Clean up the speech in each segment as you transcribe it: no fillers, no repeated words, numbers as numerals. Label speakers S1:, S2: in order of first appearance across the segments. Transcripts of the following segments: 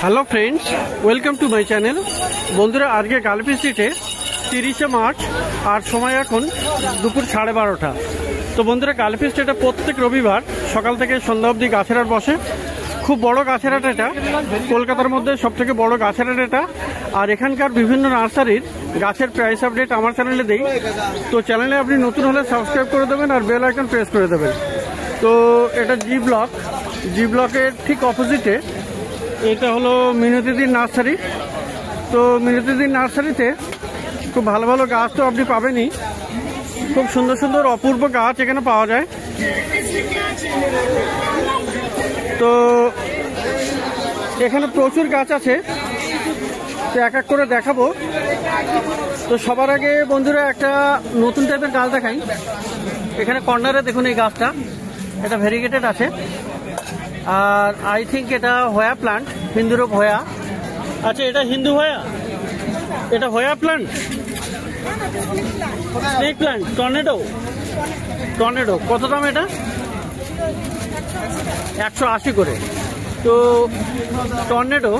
S1: Hello friends, welcome to my channel. बंधुरा आज के गालपी स्ट्रीटे 30 मार्च और समय এখন দুপুর 12:30। তো বন্ধুরা গালপি স্ট্রিটে প্রত্যেক রবিবার সকাল থেকে সন্ধ্যা অবধি গাছের হাট বসে। খুব বড় গাছের হাট এটা, কলকাতার মধ্যে সবথেকে বড় গাছের হাট এটা। আর এখানকার বিভিন্ন নার্সারির গাছের প্রাইস আপডেট আমার চ্যানেলে দেই। তো চ্যানেলে আপনি নতুন হলে সাবস্ক্রাইব করে দেবেন আর বেল আইকন প্রেস করে দেবেন। তো এটা জি ব্লকের ঠিক অপোজিটে এটা হলো মিনতিদির নার্সারি। তো মিনতিদির নার্সারিতে খুব ভালো ভালো গাছ তো আপনি পাবেনই, খুব সুন্দর সুন্দর অপূর্ব গাছ এখানে পাওয়া যায়। তো এখানে প্রচুর গাছ আছে, তো এক এক করে দেখাবো। তো সবার আগে বন্ধুরা একটা নতুন টাইপের গাছ দেখাই। এখানে কর্নারে দেখুন এই গাছটা, এটা ভেরিগেটেড আছে। আর আই থিঙ্ক এটা হোয়া প্লান্ট, হিন্দুরূপ হোয়া। আচ্ছা, এটা হিন্দু হোয়া, এটা হোয়া প্লান্ট, স্নেক প্লান্ট, টর্নেডো। কত দাম এটা? 180 করে। তো টর্নেডো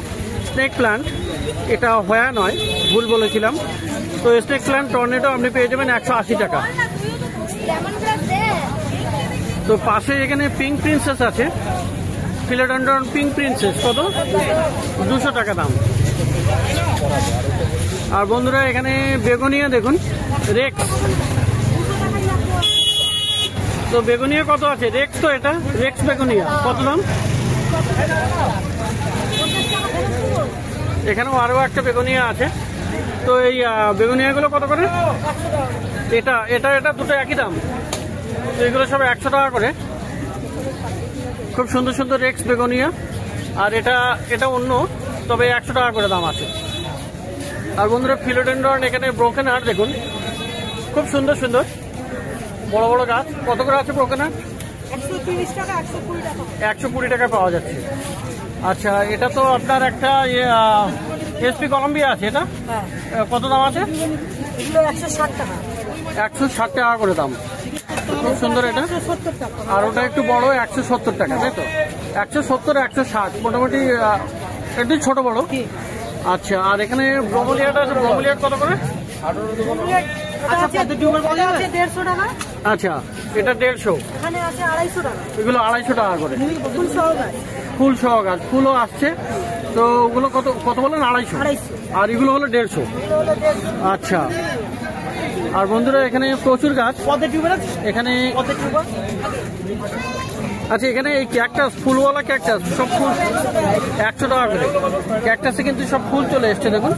S1: স্নেক প্লান্ট, এটা হোয়া নয়, ভুল বলেছিলাম। তো স্নেক প্লান্ট টর্নেডো আপনি পেয়ে যাবেন 180 টাকা। তো পাশে এখানে পিঙ্ক প্রিন্সেস আছে, ফিলোডেন্ড্রন পিঙ্ক প্রিন্সেস, কত? 200 টাকা দাম। আর বন্ধুরা এখানে বেগুনিয়া দেখুন, রেক্স। তো বেগুনিয়া কত আছে? রেক্স, তো এটা রেক্স বেগুনিয়া, কত দাম? এখানেও আরো একটা বেগুনিয়া আছে। তো এই বেগুনিয়াগুলো কত করে? এটা দুটো একই দাম। তো এগুলো সব 100 টাকা করে। খুব সুন্দর সুন্দর রেক্স বেগুনিয়া। আর এটা অন্য, তবে 100 টাকা করে দাম আছে। আর বন্ধুরা ফিলোডেন্ড্রন, এখানে ব্রোকেন হার্ট দেখুন, খুব সুন্দর সুন্দর বড় বড় গাছ। কত করে আছে ব্রোকেন হার্ট? 120 টাকা পাওয়া যাচ্ছে। আচ্ছা, এটা তো আপনার একটা এসপি কলম্বিয়া আছে, এটা কত দাম আছে? 160 টাকা করে দাম। খুব সুন্দর এটা। আর ওটা একটু বড়, 170 টাকা, তাই তো? 170, 160 মোটামুটি, একটু ছোট বড়। আচ্ছা, আর এখানে ব্রোমোলিয়াটা আছে, ব্রোমোলিয়া কত করে? আচ্ছা, এটা 150। এগুলো 250 টাকা করে। ফুল সহ গাছ, ফুলও আসছে। তো ওগুলো কত বলেন? 250। আর এগুলো হলো 150। আচ্ছা। আর বন্ধুরা এখানে প্রচুর গাছ এখানে। আচ্ছা, এখানে এই ক্যাকটাস, ফুলওয়ালা ক্যাকটাস, সব ফুল 100 টাকা করে। ক্যাকটাসে কিন্তু সব ফুল চলে এসছে দেখুন।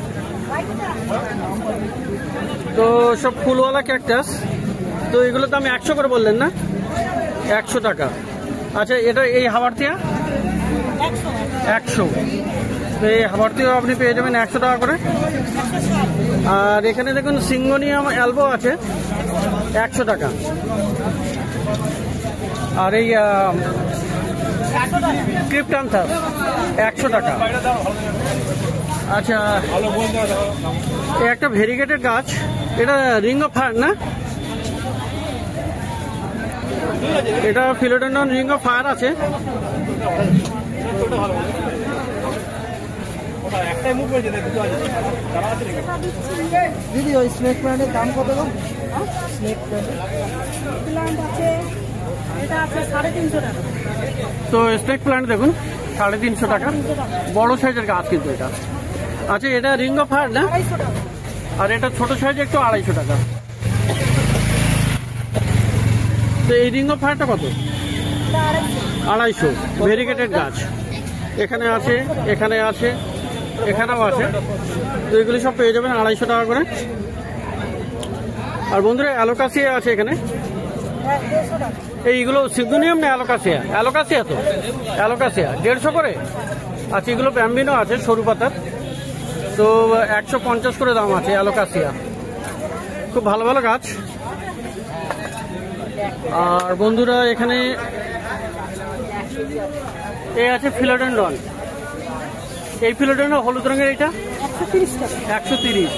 S1: তো সব ফুলওয়ালা ক্যাকটাস। তো এগুলোর দাম 100 করে বললেন না? 100 টাকা। আচ্ছা, এটা এই হাওয়ারতিয়া 100। তো এই হাওয়ারতিয়াও আপনি পেয়ে যাবেন 100 টাকা করে। আর এখানে দেখুন সিঙ্গোনিয়াম অ্যালবো আছে 100 টাকা। আর এই ক্রিপ্টান্থাস 100 টাকা। আচ্ছা, একটা ভেরিগেটেড গাছ, এটা রিং অফ ফায়ার না? এটা ফিলোডেন্ড্রন রিং অফ ফায়ার আছে। দিদি ওই স্নেক প্ল্যান্টের দাম কত? স্নেক প্ল্যান্ট আছে, এটা আছে 350 টাকা। তো স্নেক প্ল্যান্ট দেখুন 350 টাকা, বড় সাইজের গাছ কিন্তু এটা। আচ্ছা, এটা রিং অফ ফায়ার না? আর এটা ছোট সাইজ, একটু 250 টাকা। তো এই রিং অফ ফায়ারটা কত? 250। ভেরিগেটেড গাছ এখানে আছে, এখানে আছে, এখানেও আছে। তো এগুলি সব পেয়ে যাবেন 250 টাকা করে। আর বন্ধুরা অ্যালোকাসিয়া আছে এখানে। এইগুলো সিগোনিয়াম না অ্যালোকাসিয়া? অ্যালোকাসিয়া, তো অ্যালোকাসিয়া 150 করে। আচ্ছা, এগুলো ব্যাম্বিনো আছে সরু পাতার। তো 150 করে দাম আছে অ্যালোকাসিয়া। খুব ভালো ভালো গাছ। আর বন্ধুরা এখানে এই আছে ফিলোডেন্ড্রন। এই ফিলোডেন্ড্রন হলুদ রঙের, এটা 130 টাকা। 130।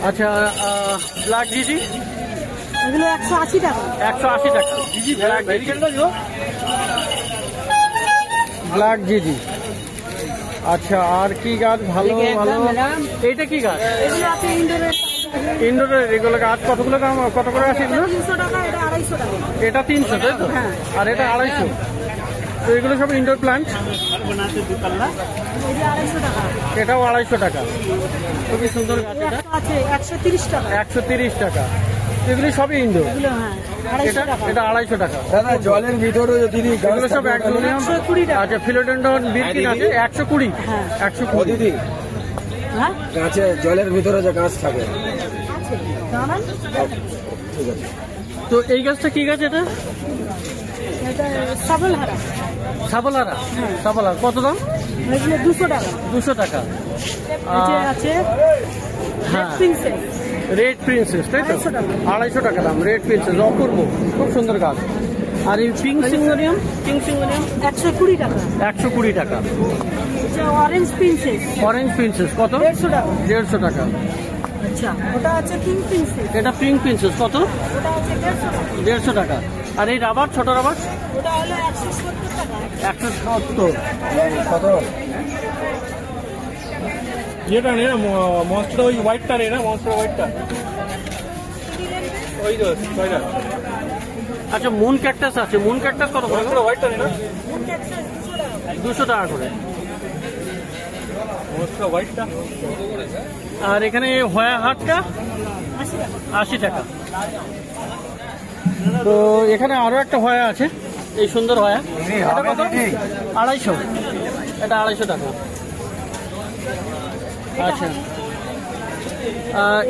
S1: আচ্ছা, ব্ল্যাক জিজি এগুলো 180 টাকা। 180 টাকা। জিজি ব্ল্যাক ব্ল্যাক জিজি। আচ্ছা, আর কি গাছ ভালো ভালো? এইটা কি গাছ? ইনডোরের। এগুলো গাছ কতগুলো দাম, কত করে আছে এগুলো? এটা 300, তাই তো? আর এটা 250। তো এগুলো সব ইনডোর প্লান্ট। এটাও 250 টাকা। খুবই সুন্দর গাছ। এটা 130 টাকা। এগুলি সবই ইনডোর। এটা 250 টাকা।
S2: জলের ভিতরে দিদি
S1: এগুলো সব অ্যাগ্লোনিয়াম। আচ্ছা, ফিলোডেন্ড্রন বিরকিন আছে 120। 120
S2: দিদি গাছে জলের ভিতরে যে গাছ থাকে। ঠিক আছে।
S1: তো এই গাছটা কি গাছ? এটা
S3: সাবলহারা।
S1: সাবলহারা কত দাম?
S3: 200 টাকা।
S1: 200 টাকা।
S3: আছে
S1: হ্যাঁ,
S3: প্রিন্সেস।
S1: রেড প্রিন্সেস, তাই তো? 250 টাকা দাম। রেড প্রিন্সেস অপূর্ব, খুব সুন্দর গাছ। আর এই পিঙ্ক সিঙ্গোনিয়াম?
S3: 120 টাকা।
S1: 120 টাকা।
S3: Orange princess.
S1: অরেঞ্জ প্রিন্সেস কত?
S3: 150 টাকা।
S1: 150 টাকা।
S3: আচ্ছা, ওটা আছে পিঙ্ক প্রিন্সেস।
S1: এটা পিঙ্ক প্রিন্সেস কত?
S3: ওটা আছে
S1: 150 টাকা। আর এই রাবার, ছোট রাবার?
S3: ওটা হলো 170 টাকা।
S1: 170।
S2: কত?
S4: এটা নেই না, মনস্টার ওই হোয়াইটটা নেই না, মনস্টার হোয়াইটটা ওই তো ছয়টা।
S1: আচ্ছা, মুন ক্যাকটাস আছে। মুন ক্যাকটাস কত করে?
S4: মনস্টার হোয়াইটটা নেই না,
S1: 200 টাকা করে।
S4: মনস্টার হোয়াইটটা।
S1: আর এখানে হয়া হাটটা 80 টাকা। তো এখানে আরো একটা হয়া আছে, এই সুন্দর হয়া। এটা কত? 250। এটা 250 টাকা। আচ্ছা,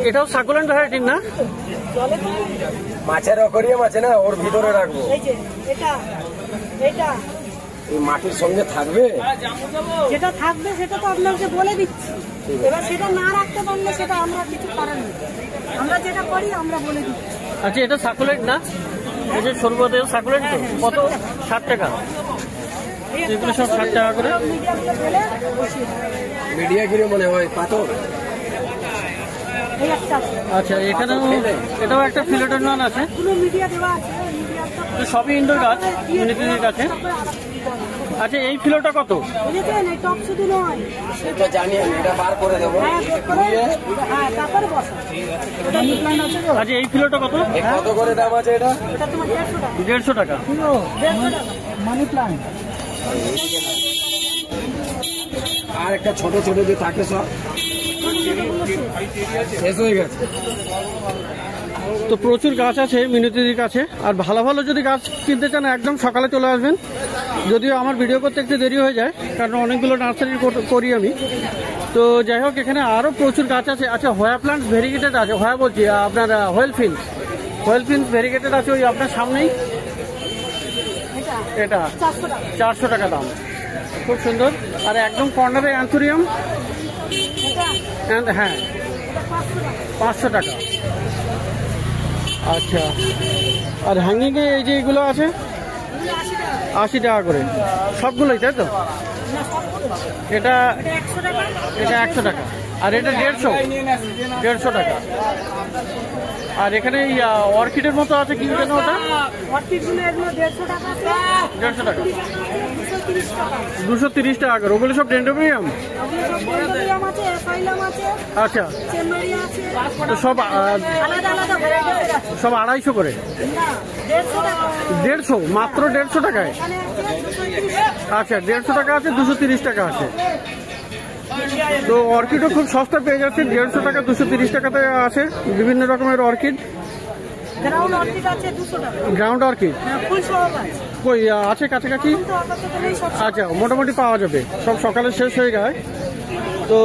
S1: এটাও সাকুলেন্ট ভ্যারাইটির না?
S2: মাছের অকরিয়াম আছে না, ওর ভিতরে রাখবো।
S3: এই যে এটা
S2: এই মাটির সঙ্গে থাকবে।
S3: যেটা থাকবে সেটা তো আপনাকে বলে দিচ্ছি। এবার সেটা না রাখতে পারলে সেটা আমরা কিছু করার নেই। আমরা যেটা করি আমরা বলে দিচ্ছি।
S1: আচ্ছা, এটা সাকুলেন্ট না? এই যে সর্বদেব সাকুলেন্ট তো কত? 60 টাকা। এগুলো সব 60 টাকা করে।
S3: মিডিয়াগুলো ফেলে বসিয়ে দিই।
S2: মিডিয়া কিনে মনে হয় পাথর।
S3: এই একটা আছে।
S1: আচ্ছা, এখানেও এটাও একটা ফিলোডেন্ড্রন আছে।
S3: পুরো মিডিয়া দেওয়া আছে। মিডিয়াটা
S1: তো সবই ইনডোর গাছ মিনিটির কাছে। আচ্ছা, এই ফিলোটা কত?
S3: বুঝেছেন? এই টপ শুধু নয়,
S2: সেটা জানি আমি, এটা বার করে দেবো।
S3: হ্যাঁ বের করে, হ্যাঁ তারপরে বসা। এটা ডিপ্লান আছে তো?
S1: আচ্ছা, এই ফিলোটা কত?
S2: কত করে দাম আছে এটা?
S3: এটা তোমার 150 টাকা।
S1: 150 টাকা।
S3: 150 টাকা। Money plant.
S2: আর একটা ছোট ছোট যে থাকে সব শেষ হয়ে গেছে।
S1: তো প্রচুর গাছ আছে মিনতিদির কাছে। আর ভালো ভালো যদি গাছ কিনতে চান একদম সকালে চলে আসবেন। যদিও আমার ভিডিও করতে একটু দেরি হয়ে যায়, কারণ অনেকগুলো নার্সারি করি আমি। তো যাই হোক, এখানে আরও প্রচুর গাছ আছে। আচ্ছা, হয়া প্লান্ট ভেরিগেটেড আছে। হয়া বলছি, আপনার হোয়েলফিল্ড ভেরিগেটেড আছে ওই আপনার সামনেই। এটা 400 টাকা দাম, খুব সুন্দর। আর একদম কর্নারে অ্যান্থোরিয়াম, হ্যাঁ 500 টাকা। আচ্ছা, আর হ্যাঙ্গিংয়ে এই যে এগুলো আছে 80 টাকা করে সবগুলোই, তাই তো? এটা 100 টাকা। আর এটা 150 টাকা। আর এখানে অর্কিডের মতো আছে, কি যেন ওটা? 150 টাকা। 230 টাকা করে। ওগুলো সব ডেন্ড্রোবিয়াম। আচ্ছা, তো সব 250 করে। 150, মাত্র 150 টাকায়। আচ্ছা, 150 টাকা আছে, 230 টাকা আছে। তো অর্কিডও খুব সস্তা পেয়ে যাচ্ছে। 150 টাকা, 230 টাকাতে আছে বিভিন্ন রকমের অর্কিড। গ্রাউন্ড অর্কিড কই আছে কাছাকাছি? আচ্ছা, মোটামুটি পাওয়া যাবে। সব সকালে শেষ হয়ে যায়। তো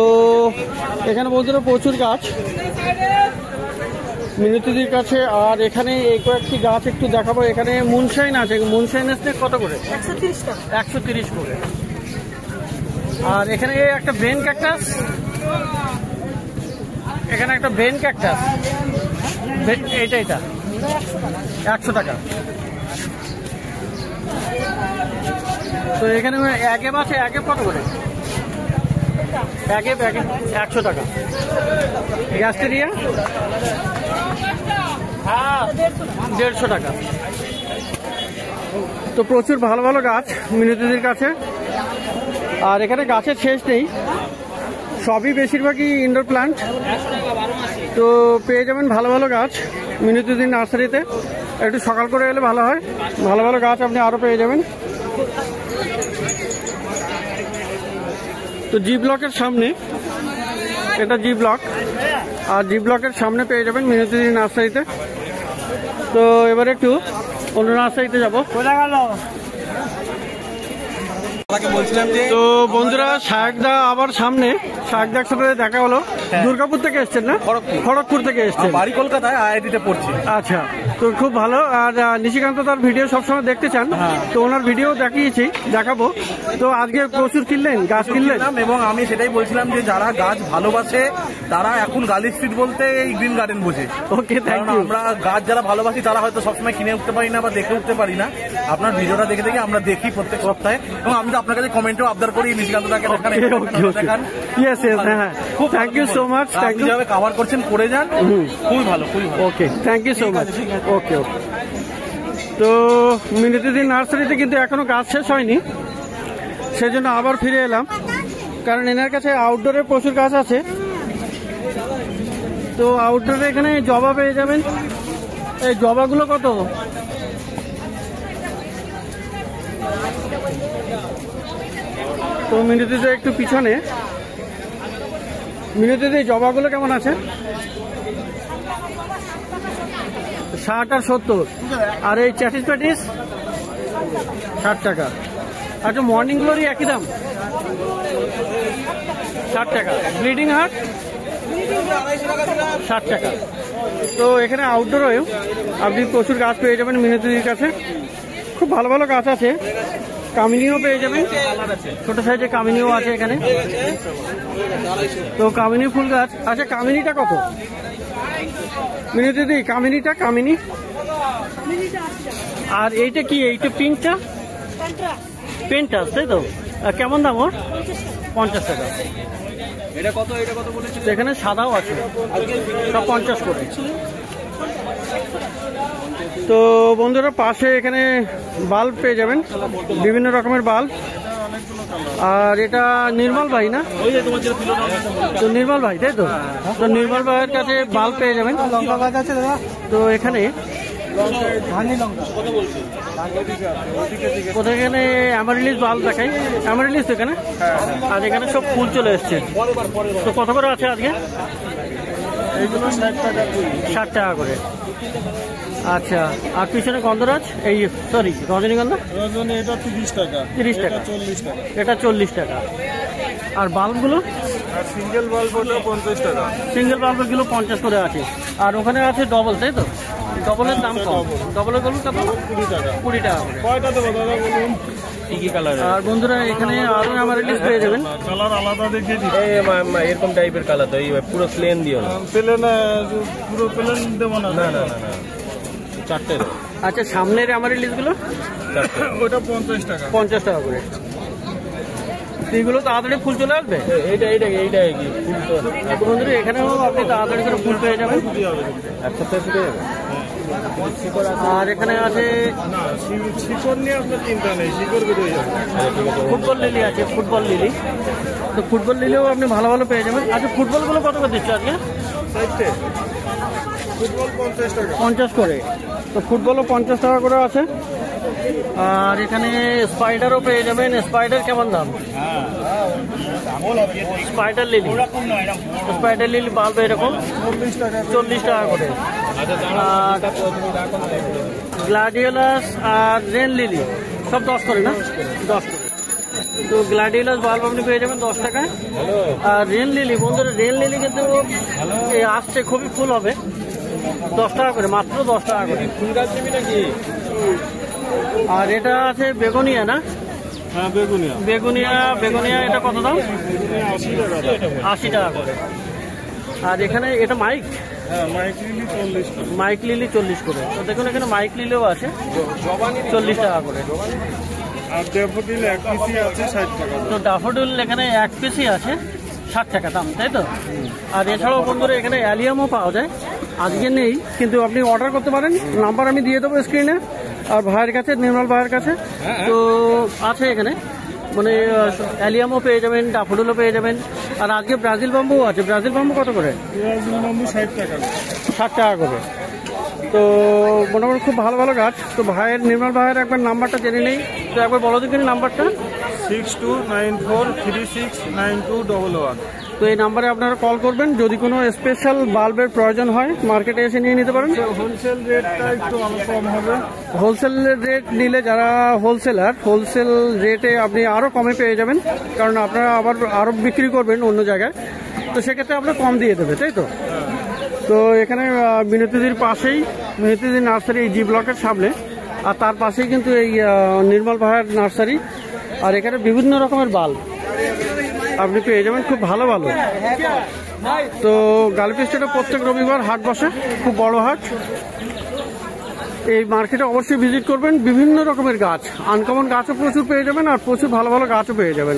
S1: এখানে বন্ধুরা প্রচুর গাছ মিনতিদির কাছে। আর এখানে এই কয়েকটি গাছ একটু দেখাবো। এখানে মুনশাইন আছে। মুনশাইনের স্নেক কত করে? 130 করে। আর এখানে একটা ব্রেন ক্যাকটাস, এখানে একটা ব্রেন ক্যাকটাস, এটা 100 টাকা। তো এখানে অ্যাগেপ আছে। অ্যাগেপ কত করে? অ্যাগেপ 100 টাকা। গ্যাস্টেরিয়া 150 টাকা। তো প্রচুর ভালো ভালো গাছ মিনতিদির কাছে। আর এখানে গাছের শেষ নেই, সবই বেশিরভাগই ইনডোর প্লান্ট। তো পেয়ে যাবেন ভালো ভালো গাছ মিনতিদির নার্সারিতে। একটু সকাল করে এলে ভালো হয়, ভালো ভালো গাছ আপনি আরও পেয়ে যাবেন। তো জি ব্লকের সামনে, এটা জি ব্লক, আর জি ব্লকের সামনে পেয়ে যাবেন মিনতিদির নার্সারিতে। তো এবারে একটু অন্য নার্সারিতে যাবো। তো বন্ধুরা শায়কদা আবার সামনে, শায়কদার সাথে দেখা হলো। দুর্গাপুর থেকে এসছেন না? খড়গপুর থেকে এসছেন।
S4: বাড়ি কলকাতায়, আইআইটিতে পড়ছি।
S1: আচ্ছা, তো খুব ভালো। আর নিশিকান্ত তার ভিডিও সবসময় দেখতে চান, তো ওনার ভিডিও দেখিয়েছি, দেখাবো। তো আজকে প্রচুর কিনলেন, গাছ কিনলেন?
S4: এবং আমি সেটাই বলছিলাম যে যারা গাছ ভালোবাসে তারা এখন গার্লি স্ট্রিট বলতে এই গ্রিন গার্ডেন বোঝে।
S1: ওকে, থ্যাংক ইউ।
S4: আমরা গাছ যারা ভালোবাসি তারা হয়তো সবসময় কিনে উঠতে পারি না বা দেখে উঠতে পারি না। আপনার ভিডিওটা দেখে দেখে আমরা দেখি প্রত্যেক সপ্তাহে, এবং আমি তো আপনার কাছে কমেন্টেও আবদার করি নিশিকান্ত দাকে দেখান।
S1: ইয়েস ইয়েস, হ্যাঁ, thank you so much. Thank you.
S4: যেভাবে কভার করছেন করে যান, খুবই ভালো, খুবই ভালো।
S1: Okay, thank you so much. Okay okay. তো মিনতিদির নার্সারিতে কিন্তু এখনো গাছ শেষ হয়নি, সেজন্য আবার ফিরে এলাম, কারণ এনার কাছে আউটডোরের প্রচুর গাছ আছে। তো আউটডোরে এখানে জবা পেয়ে যাবেন। এই জবাগুলো কত? তো মিনতিতে একটু পিছনে, মিনতিতে জবাগুলো কেমন আছে? 60 আর 70। আর এই চ্যাটিস প্যাটিস 60 টাকা। আচ্ছা, মর্নিং গ্লোরি একই দাম, 60 টাকা। ব্লিডিং হার্ট 60 টাকা। তো এখানে আউটডোরেও আপনি প্রচুর গাছ পেয়ে যাবেন মিনতিদির কাছে। খুব ভালো ভালো গাছ আছে, কামিনীও পেয়ে যাবেন, ছোট সাইজের কামিনীও আছে এখানে। তো কামিনী ফুল গাছ। আচ্ছা, কামিনীটা কত মিনতিদি? কামিনীটা, কামিনী। আর এইটা কি? এইটা পিঙ্কটা পেন্টাস, তাই তো? কেমন দাম ওর? 50 টাকা।
S2: এটা কত? এটা কত বলেছি?
S1: এখানে সাদাও আছে, সব 50 করে। তো বন্ধুরা পাশে এখানে বাল্ব পেয়ে যাবেন, বিভিন্ন রকমের বাল্ব। আর এটা নির্মল ভাই না? তো নির্মল ভাই, তাই তো? তো নির্মল ভাইয়ের কাছে বাল্ব পেয়ে যাবেন। তো এখানে কোথায় এখানে অ্যামারিলিস বাল্ব দেখাই, অ্যামারিলিস এখানে। আর এখানে সব ফুল চলে এসছে। তো কত করে আছে আজকে? এইগুলো 60 টাকা করে। আচ্ছা, আর পিছনে গন্ধরাজ, এই সরি রজনীগন্ধা,
S4: এটা 30 টাকা,
S1: 30 টাকা,
S4: 40 টাকা,
S1: এটা 40 টাকা। আর বাল্বগুলো?
S4: আর সিঙ্গেল বাল্ব হলো 50 টাকা।
S1: সিঙ্গেল বাল্বের গুলো 50 করে আছে। আর ওখানে আছে ডবল, তাই তো? ডবলের দাম কম। ডবলের গুলো কত?
S4: 20 টাকা।
S1: 20 টাকা করে।
S4: কয়টা দেবো দাদা বলুন? কি কি কালার?
S1: আর বন্ধুরা এখানে আরো অ্যামারিলিস পেয়ে যাবেন।
S4: কালার আলাদা দেখিয়ে দিই।
S2: এরকম টাইপের কালার তো, এই পুরো প্লেন দিও না।
S4: প্লেন, পুরো প্লেন দেবো না। না না না, 4টে দেবো।
S1: আচ্ছা, সামনের অ্যামারিলিস গুলো?
S4: ওটা 50 টাকা।
S1: 50 টাকা করে। এইগুলো তাড়াতাড়ি ফুল চলে আসবে।
S2: এইটা কি ফুল তো
S1: বন্ধুরা এখানেও আপনি তাড়াতাড়ি করে ফুল পেয়ে যাবেন,
S2: এক সপ্তাহে ফুটে যাবে।
S1: আর এখানে আছে
S4: না, শিকড় নিয়ে আপনার চিন্তা নেই, শিকড় বেরিয়ে যাবে।
S1: ফুটবল লিলি আছে, ফুটবল লিলি। তো ফুটবল লিলিও আপনি ভালো ভালো পেয়ে যাবেন। আচ্ছা, ফুটবলগুলো কত করে দিচ্ছে আজকে?
S4: ফুটবল 50 টাকা।
S1: 50 করে। তো ফুটবলও 50 টাকা করে আছে। আর এখানে স্পাইডারও পেয়ে যাবেন। স্পাইডার কেমন দাম? Spider lily, spider lily bulb এরকম 40 টাকা করে। আর গ্লাডিওলাস আর রেন লিলি সব 10 করে না? 10 করে। তো গ্লাডিওলাস বাল্ব আপনি পেয়ে যাবেন 10 টাকায়। আর রেন লিলি, বন্ধুরা রেন লিলি কিন্তু আসছে, খুবই ফুল হবে, 10 টাকা করে, মাত্র 10 টাকা করে।
S2: ফুল গাছ দিবি নাকি?
S1: আর এটা আছে বেগুনিয়া না?
S4: হ্যাঁ, বেগুনিয়া।
S1: বেগুনিয়া, বেগুনিয়া এটা কত দাম?
S4: 80 টাকা।
S1: 80 টাকা করে। আর এখানে এটা মাইক,
S4: হ্যাঁ, মাইক লিলি 40 টাকা।
S1: মাইক লিলি 40 করে। তো দেখুন এখানে মাইক লিলিও আছে 40 টাকা করে।
S4: আর ড্যাফোডিল 1 পিসি আছে 60 টাকা।
S1: তো ড্যাফোডিল এখানে 1 পিসই আছে 60 টাকা দাম, তাই তো? আর এছাড়াও বন্ধুরা এখানে অ্যালিয়ামও পাওয়া যায়। আজকে নেই, কিন্তু আপনি অর্ডার করতে পারেন, নাম্বার আমি দিয়ে দেবো স্ক্রিনে। আর ভাইয়ের কাছে, নির্মল ভাইয়ের কাছে তো আছে এখানে, মানে অ্যালিয়ামও পেয়ে যাবেন, ডাফোডিলও পেয়ে যাবেন। আর আজকে ব্রাজিল বাম্বু আছে। ব্রাজিল বাম্বু কত করে? 60 টাকা করে। তো মোটামুটি খুব ভালো ভালো গাছ। তো ভাইয়ের, নির্মল ভাইয়ের একবার নাম্বারটা জেনে নেই, তো একবার বলো দেখুন নাম্বারটা।
S2: 6294369211।
S1: তো এই নাম্বারে আপনারা কল করবেন, যদি কোনো স্পেশাল বাল্বের প্রয়োজন হয় মার্কেটে এসে নিয়ে নিতে পারেন।
S2: হোলসেল রেটটা একটু কম হবে।
S1: হোলসেল রেট নিলে যারা হোলসেলার, হোলসেল রেটে আপনি আরও কমে পেয়ে যাবেন, কারণ আপনারা আবার আরও বিক্রি করবেন অন্য জায়গায়, তো সেক্ষেত্রে আপনার কম দিয়ে দেবে, তাই তো? তো এখানে মিনতিদির পাশেই, মিনতিদির নার্সারি এই জি ব্লকের সামনে, আর তার পাশেই কিন্তু এই নির্মল ভাইয়ের নার্সারি। আর এখানে বিভিন্ন রকমের বাল্ব আপনি পেয়ে যাবেন, খুব ভালো ভালো। তো গালফি স্টেটে প্রত্যেক রবিবার হাট বসে, খুব বড় হাট। এই মার্কেটে অবশ্যই ভিজিট করবেন। বিভিন্ন রকমের গাছ, আনকমন গাছও প্রচুর পেয়ে যাবেন, আর প্রচুর ভালো ভালো গাছও পেয়ে যাবেন।